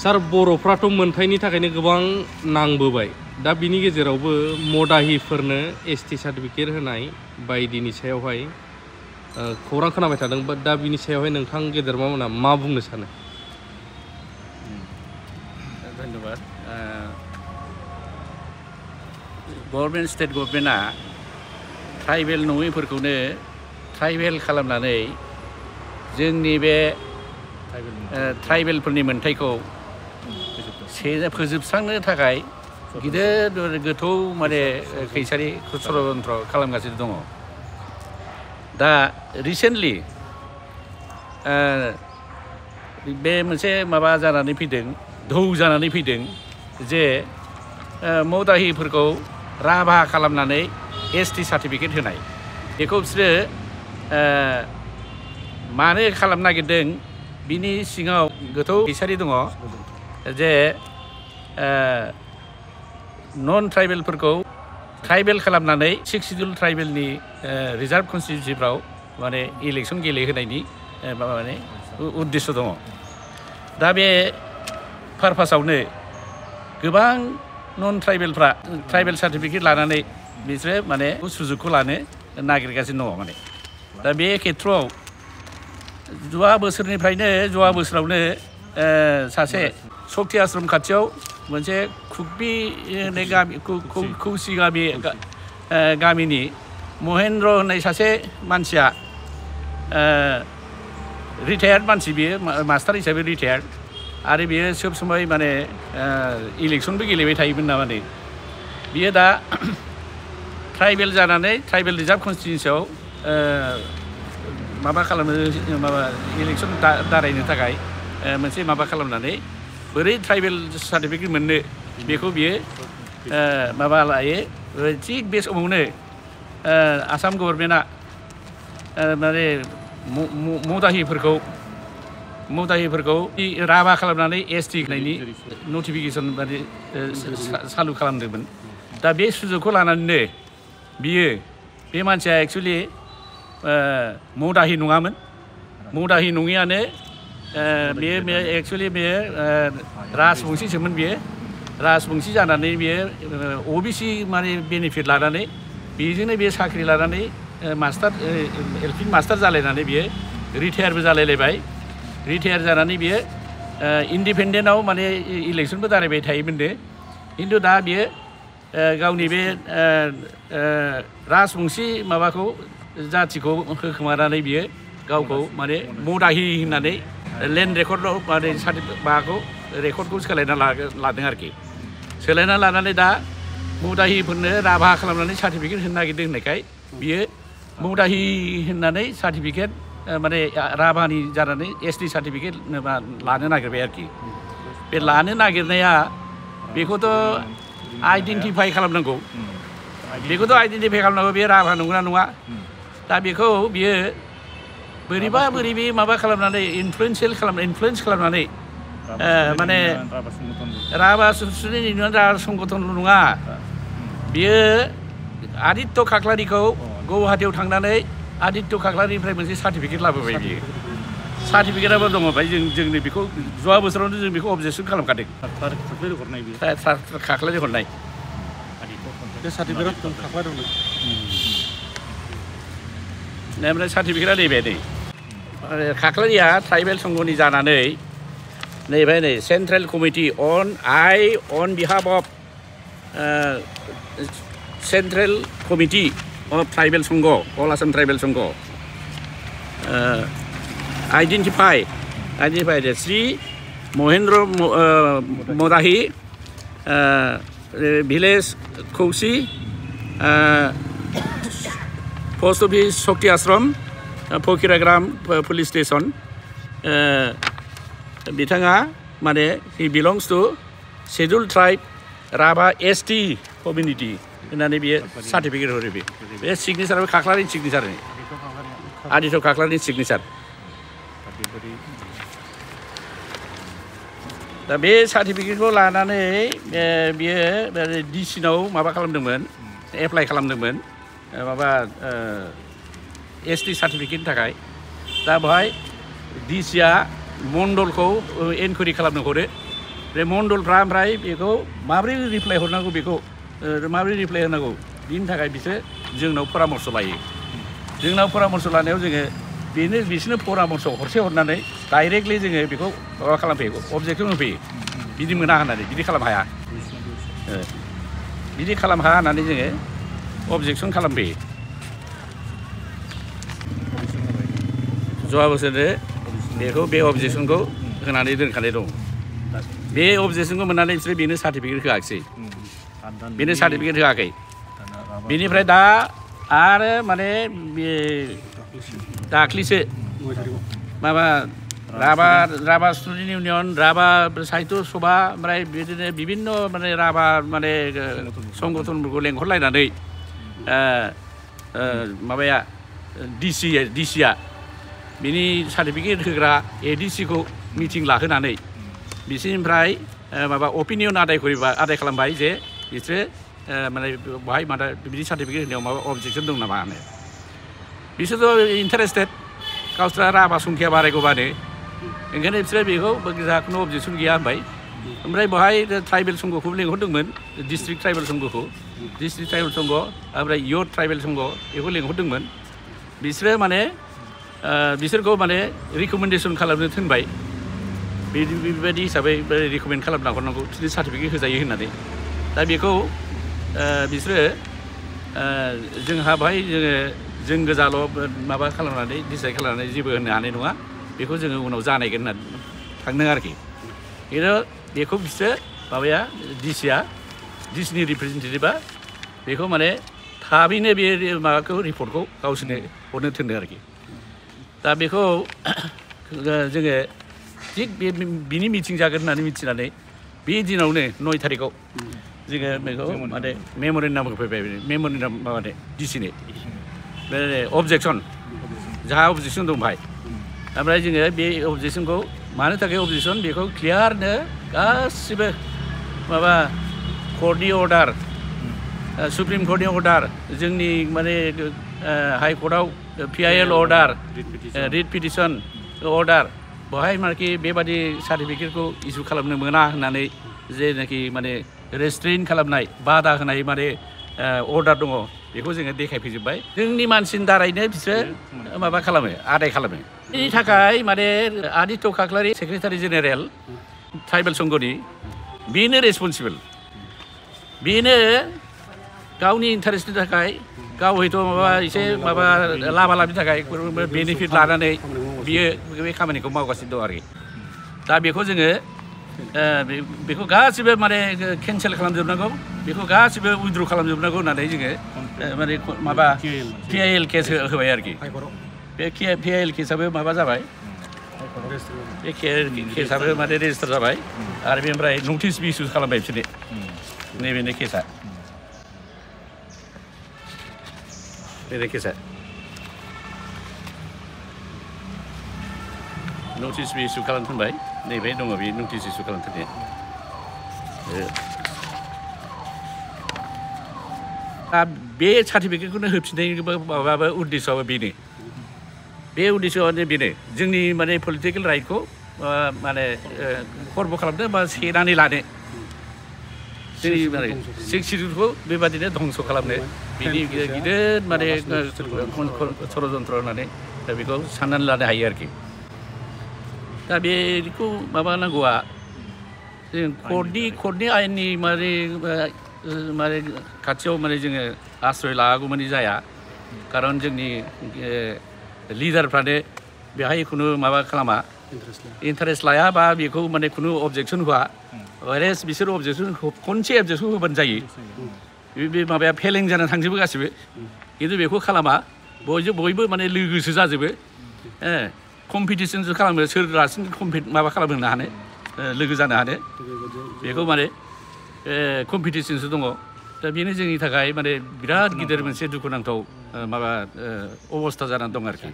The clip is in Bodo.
सार बर'फ्राथ' मोनथायनि थाखायनो गोबां नांबोबाय दा बिनि गेजेरावबो मदाहिफोरनो एसटि सार्टिफिकेट होनाय बायदिनि सायावहाय खौरां खोनाबाय थादों दा बिनि सायावहाय नोंथां गेदेरमामोना मा बुंनो सानो? धन्यबाद। गभर्नमेन्ट स्टेट गभर्नमेन्टआ ट्राइबेल नङैफोरखौनो ट्राइबेल खालामनानै जोंनि बे ट्राइबेलफोरनि मोनथायखौ फोजोबस्रांनो थाखाय गिदिर गोथौ माने खैसारि षड्यन्त्र खालामगासिनो दङ। दा रिसेन्टलि बे मोनसे माबा जानानै फैदों, धौ जानानै फैदों जे मदाहिफोरखौ राभा खालामनानै एसटि सार्टिफिकेट होनाय। बेखौ बिसोरो मानो खालामनो नागिरदों बिनि सिङाव गोथौ खैसारि दङ जे नन ट्राइबेलफोरखौ ट्राइबेल खालामनानै 6 सिड्युल ट्राइबेलनि रिजार्भ कन्स्टिटिउन्सिफ्राव माने इलेक्सन गेलेहोनायनि माने उद्देश्य दङ। दा बे पारपासावनो गोबां नन ट्राइबेलफ्रा ट्राइबेल सार्टिफिकेट लानानै बिसोरो माने सुजुगखौ लानो नागिरगासिनो दङ माने। दा बे खेथ्रआव जवा बोसोरावनो सासे सक्ति आश्रम खाथियाव मोनसे खुगबि होननाय गामि खौसि गामिनि महेन्द्र होननाय सासे मानसिया रिटायार्ड मानसि, बियो मास्टार हिसाबै रिटायार्ड आरो बियो सब समय माने इलेक्सनबो गेलेबाय थायोमोन ना माने। बियो दा ट्राइबेल जानानै ट्राइबेल रिजार्भ कन्स्टिटिउन्सियाव माबा खालामनो इलेक्सन दारायनो थाखाय मोनसे माबा खालामनानै बोरै ट्राइबेल सार्टिफिकेट मोननो बेखौ बियो माबा लायो। थिग बे समावनो आसाम गभर्नमेन्टआ माने मदाहिफोरखौ राभा खालामनानै एसटि होनायनि नटिफिकेसन माने चालु खालामदोंमोन। दा बे सुजुगखौ लानानैनो बे मानसिया एक्सुवेलि मदाहि नङामोन। मदाहि नङियानो बेयो एक्सुवेलि बेयो राजबंसिसोमोन। बियो राजबंसि जानानै बियो अबिसि माने बेनिफिट लानानै बेजोंनो बे साख्रि लानानै मास्टार एलपि मास्टार जालायनानै बियो रिटायारबो जालायलायबाय। रिटायार जानानै बियो इन्डिपेन्डेन्टआव माने इलेक्सनबो दारायबाय थायोमोननो। खिन्थु दा बियो गावनि बे राजबंसि माबाखौ जाथिखौ होखोमानानै बियो गावखौ माने मदाहि होननानै लेन्ड रेकर्डआव माने माबाखौ रेकर्डखौ सोलायना लादों आरोखि। सोलायना लानानै दा मदाहिफोरनो राभा खालामनानै सार्टिफिकेट होनो नागिरदों होननायखाय बियो मदाहि होननानै सार्टिफिकेट माने राभानि जानानै एसटि सार्टिफिकेट लानो नागिरबाय आरोखि। बे लानो नागिरनाया बेखौथ' आइडेन्टिफाइ खालामनांगौ। बे राभा नंगौना नङा। दा बेखौ बियो बोरैबा माबा खालामनानै इनफ्लुयेन्स खालामनानै माने राभा संगठनल' नङा, बियो आदित्य खाख्लारिखौ गुवाहाटियाव थांनानै आदित्य खाख्लारिनिफ्राय मोनसे सार्टिफिकेट लाबोबाय। बियो सार्टिफिकेटआबो दङ बाय। जोंनो बेखौ जवा बोसोरावनो जों बेखौ अबजेक्सन खालामखादों। खाख्लारि हरनाय बे सार्टिफिकेट खाख्लारि हरनाय ओमफ्राय सार्टिफिकेटआ नैबे नै खाख्लारिया ट्राइबेल संघनि जानानै नैबे नै central committee on behalf of central committee of tribal Sangha all Assam tribal Sangha identified Shri Mahendra Madahi village खौसि post office Sakti Ashram Fakiragram police station. बिथाङा माने he belongs to schedule tribe Rabha ST community होननानै बियो सार्टिफिकेट हरो। बे सिगनेसाराबो खाख्लारिनि सिगनेसार, आदित्य खाख्लारिनि सिगनेसार। दा बे सार्टिफिकेटखौ लानानै बियो डिसिनाव माबा खालामदोंमोन, एप्लाइ खालामदोंमोन माबा एसटि सार्टिफिकेटनि थाखाय। दा बेवहाय डिसिआ मण्डलखौ एनकुवेरि खालामनो हरो बे मण्डलफ्रा ओमफ्राय बेखौ माबोरै रिप्लाय हरनांगौ बेखौ माबोरै रिप्लाय होनांगौ बिनि थाखाय बिसोर जोंनाव परामर्श लायो जोंनाव परामर्श लानायाव जोङो बिसोरनो परामर्श हरसे हरनानै डाइरेक्टलि जोङो बेखौ माबा खालामफैयो अबजेक्सन होफैयो बिदि मोना होननानै बिदि खालामनो हाया बिदि खालामनो हाया होननानै जोङो अबजेक्सन खालामफैयो जवा बोसोरनो बेखौ बे अबजेक्सनखौ होनानै दोनखानाय दं बे अबजेक्सनखौ मोननानै बिसोरो बेनो सार्टिफिकेट होआखिसै बेनो सार्टिफिकेट होआखै बेनिफ्राय दा आरो माने बे दाख्लिसो माबा राभा स्टुडेन्ट इउनियन राभा साहित्य सभा ओमफ्राय बिदिनो बिभिन्न माने राभा माने संगठनफोरखौ लेंहरलायनानै माबाया डिसिआ बिनि सार्टिफिकेट होग्रा एडिसिखौ मिटिं लाहोनानै बिसोरनिफ्राय माबा अपिनियन आदाय खालामबाय जे बिसोरो माने बाहाय माबा बिदि सार्टिफिकेट होनायाव माबा अबजेक्सन दं नामा होनो बिसोरथ' इन्टारेस्टेड गावस्रा राभा संख्या बारायगौबानो ओंखायनो बिसोरो बेखौ जोंहा खुनु अबजेक्सन गैया होनबाय ओमफ्राय बेवहाय ट्राइबेल संघखौबो लेंहरदोंमोन डिस्ट्रिक्ट ट्राइबेल संघखौ डिस्ट्रिक्ट ट्राइबेल संघ ओमफ्राय इयुथ ट्राइबेल संघ बेखौ लेंहरदोंमोन बिसोरो माने बिसोरखौ माने रिकमेन्डेसन खालामनो थिनबाय बेबायदि हिसाबै रिकमेन्ड खालामना हरनांगौ बिसोरनो सार्टिफिकेट होजायो होननानै दा बेखौ बिसोरो जोंहा बेवहाय जों गोजाल' माबा खालामनानै डिसाइड खालामनानै जेबो होनो हानाय नङा बेखौ जोङो उनाव जानायगोन होननानै थांदों आरोखि खिन्थु बेखौ बिसोरो माबाया डिसिनि रिप्रेजेन्टेटिभआ बेखौ माने थाबैनो बे माबाखौ रिपर्टखौ गावसोरनो हरनो थिनदों आरोखि दा बेखौ जोङो थिग बिनि मिटिं जागोन होननानै मिथिनानै बे दिनावनो 9 थारिखआव जोङो बेखौ माने मेम'रेन्डाम होफैबाय मेम'रेन्डाम माबानो डिसिनो बे अबजेक्सन जाहा अबजेक्सन दं बाहाय ओमफ्राय जोङो बे अबजेक्सनखौ मानो थाखाय अबजेक्सन बेखौ क्लियारनो गासिबो माबा कर्टनि अर्डार सुप्रिम कर्टनि अर्डार जोंनि माने हाइ कर्टआव PIL order writ petition order बेवहाय मानेखि बेबादि सार्टिफिकेटखौ इसु खालामनो मोना होननानै जेनाखि माने रेस्ट्रेइन खालामनाय बादा होनाय माने अर्डार दङ बेखौ जोङो देखायफैजोब्बाय जोंनि मानसिनि दारैनो बिसोरो माबा खालामो आदाय खालामो बेनि थाखाय माने आदित्य खाख्लारि सेक्रेटारि जेनेरेल ट्राइबेल संघनि बेनो रेसपन्सिबोल बेनो गावनि इन्टारेस्टनि थाखाय गाव हयथ' माबा एसे माबा लाबा लाबनि थाखाय बेनिफिट लानानै बियो बे खामानिखौ मावगासिनो दं आरोखि दा बेखौ जोङो बेखौ गासिबो माने केन्सेल खालामजोबनांगौ बेखौ गासिबो उइथड्र खालामजोबनांगौ होननानै जोङो माने माबा PIL केस होबाय आरोखि बे PIL केसाबो माबा जाबाय बे केसाबो माने रेजिस्टार जाबाय आरो बेनिफ्राय नटिसबो इसु खालामबाय बिसोरनो नैबेनो केसा बेनो केसा नटिसबो इसु खालामनो थिनबाय नैबे दङ बे नटिस इसु खालामनो थिननाया दा बे सार्टिफिकेटखौनो होफिननायनि माबाबो उद्देश्यआबो बेनो बे उद्देश्यआनो बेनो जोंनि माने पलिटिकेल राइटखौ माने खर्ब खालामनो बा सेनानै लानो जोंनि माने सिक्स सिडिउलखौ बेबादिनो धंस खालामनो बिनि गिदिर माने षड़यन्त्र होननानै दा बेखौ साननानै लानो हायो आरोखि दा बेखौ माबानांगौआ जों कर्टनि आयेननि माने खाथियाव माने जोङो आश्रय लागागौमानि जाया खारन जोंनि लिडारफ्रानो बेहाय खुनु माबा खालामा इन्टारेस्ट लाया बा बेखौ माने खुनु अबजेक्सन होआ वाइरेस बिसोर अबजेक्सन खनसे अबजेक्सन होबानो जायो बे माबाया फेलें जानानै थांजोबो गासिबो खिन्थु बेखौ खालामा बयबो माने लोगोसो जाजोबो कम्पिटिसनसो खालामो सोर रासिन माबा खालामनो हानो लोगो जानो हानो बेखौ माने कम्पिटिसनसो दङ दा बेनो जोंनि थाखाय माने बिराद गिदिर मोनसे दुखुनांथाव माबा अबस्था जानानै दं आरोखि